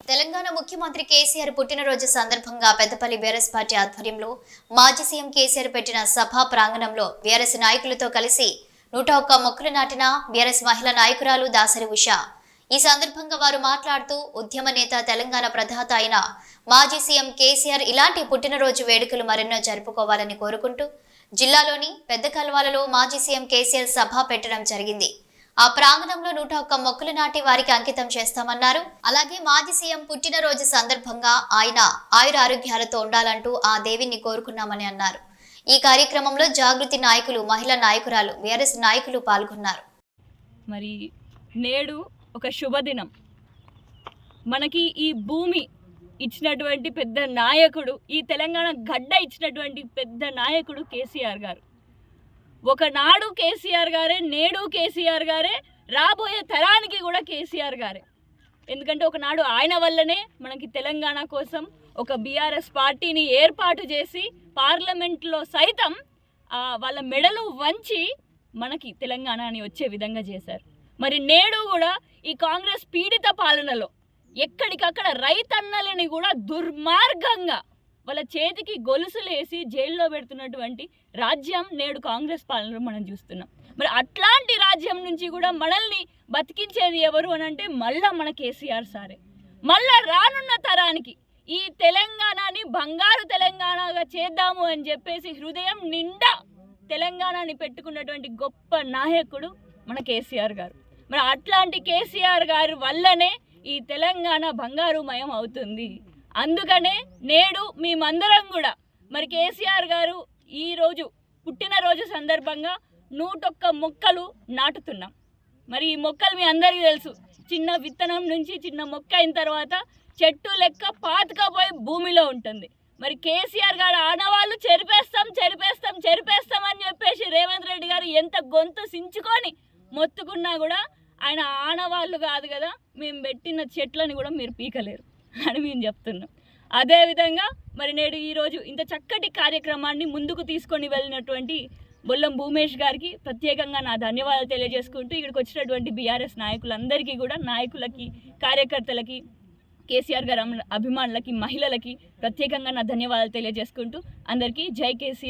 తెలంగాణ ముఖ్యమంత్రి కేసీఆర్ పుట్టినరోజు సందర్భంగా పెద్దపల్లి బీఆర్ఎస్ పార్టీ ఆధ్వర్యంలో మాజీ సీఎం కేసీఆర్ పెట్టిన సభా ప్రాంగణంలో బీఆర్ఎస్ నాయకులతో కలిసి 101 మొక్కలు నాటిన బీఆర్ఎస్ మహిళా నాయకురాలు దాసరి ఉష. ఈ సందర్భంగా వారు మాట్లాడుతూ ఉద్యమ నేత, తెలంగాణ ప్రదాత అయిన మాజీ సీఎం కేసీఆర్ ఇలాంటి పుట్టినరోజు వేడుకలు మరెన్నో జరుపుకోవాలని కోరుకుంటూ జిల్లాలోని పెద్ద కల్వాలలో మాజీ సీఎం కేసీఆర్ సభ పెట్టడం జరిగింది. ఆ ప్రాంగణంలో 101 మొక్కలు నాటి వారికి అంకితం చేస్తామన్నారు. అలాగే మాజీ సీఎం పుట్టినరోజు సందర్భంగా ఆయన ఆయుర ఆరోగ్యాలతో ఉండాలంటూ ఆ దేవిని కోరుకున్నామని అన్నారు. ఈ కార్యక్రమంలో జాగృతి నాయకులు, మహిళా నాయకురాలు, బీఆర్ఎస్ నాయకులు పాల్గొన్నారు. మరి నేడు ఒక శుభదినం. మనకి ఈ భూమి ఇచ్చినటువంటి పెద్ద నాయకుడు, ఈ తెలంగాణ గడ్డ ఇచ్చినటువంటి పెద్ద నాయకుడు కేసీఆర్ గారు. ఒకనాడు కేసీఆర్ గారే, నేడు కేసీఆర్ గారే, రాబోయే తరానికి కూడా కేసీఆర్ గారే. ఎందుకంటే ఒకనాడు ఆయన వల్లనే మనకి తెలంగాణ కోసం ఒక బీఆర్ఎస్ పార్టీని ఏర్పాటు చేసి పార్లమెంట్లో సైతం వాళ్ళ మెడలు వంచి మనకి తెలంగాణని వచ్చే విధంగా చేశారు. మరి నేడు కూడా ఈ కాంగ్రెస్ పీడిత పాలనలో ఎక్కడికక్కడ రైతన్నలని కూడా దుర్మార్గంగా వాళ్ళ చేతికి గొలుసులేసి జైల్లో పెడుతున్నటువంటి రాజ్యం నేడు కాంగ్రెస్ పాలనలో మనం చూస్తున్నాం. మరి అట్లాంటి రాజ్యం నుంచి కూడా మనల్ని బతికించేది ఎవరు అని అంటే మళ్ళా మన కేసీఆర్ సారే. మళ్ళా రానున్న తరానికి ఈ తెలంగాణని బంగారు తెలంగాణగా చేద్దాము అని చెప్పేసి హృదయం నిండా తెలంగాణని పెట్టుకున్నటువంటి గొప్ప నాయకుడు మన కేసీఆర్ గారు. మరి అట్లాంటి కేసీఆర్ గారి వల్లనే ఈ తెలంగాణ బంగారుమయం అవుతుంది. అందుకనే నేడు మేమందరం కూడా మరి కేసీఆర్ గారు ఈరోజు పుట్టినరోజు సందర్భంగా 101 మొక్కలు నాటుతున్నాం. మరి ఈ మొక్కలు మీ అందరికీ తెలుసు, చిన్న విత్తనం నుంచి చిన్న మొక్క అయిన తర్వాత చెట్టు లెక్క పాతుకపోయి భూమిలో ఉంటుంది. మరి కేసీఆర్ గారు ఆనవాళ్ళు చెరిపేస్తాం అని చెప్పేసి రేవంత్ రెడ్డి గారు ఎంత గొంతు సించుకొని మొత్తుకున్నా కూడా ఆయన ఆనవాళ్ళు కాదు కదా, మేము పెట్టిన చెట్లని కూడా మీరు పీకలేరు అని మేము చెప్తున్నాం. అదేవిధంగా మరి నేడు ఈరోజు ఇంత చక్కటి కార్యక్రమాన్ని ముందుకు తీసుకొని వెళ్ళినటువంటి బొల్లం భూమేష్ గారికి ప్రత్యేకంగా నా ధన్యవాదాలు తెలియజేసుకుంటూ ఇక్కడికి వచ్చినటువంటి బీఆర్ఎస్ నాయకులందరికీ కూడా, నాయకులకి, కార్యకర్తలకి, కేసీఆర్ గారి అభిమానులకి, మహిళలకి ప్రత్యేకంగా నా ధన్యవాదాలు తెలియజేసుకుంటూ అందరికీ జై కేసీఆర్.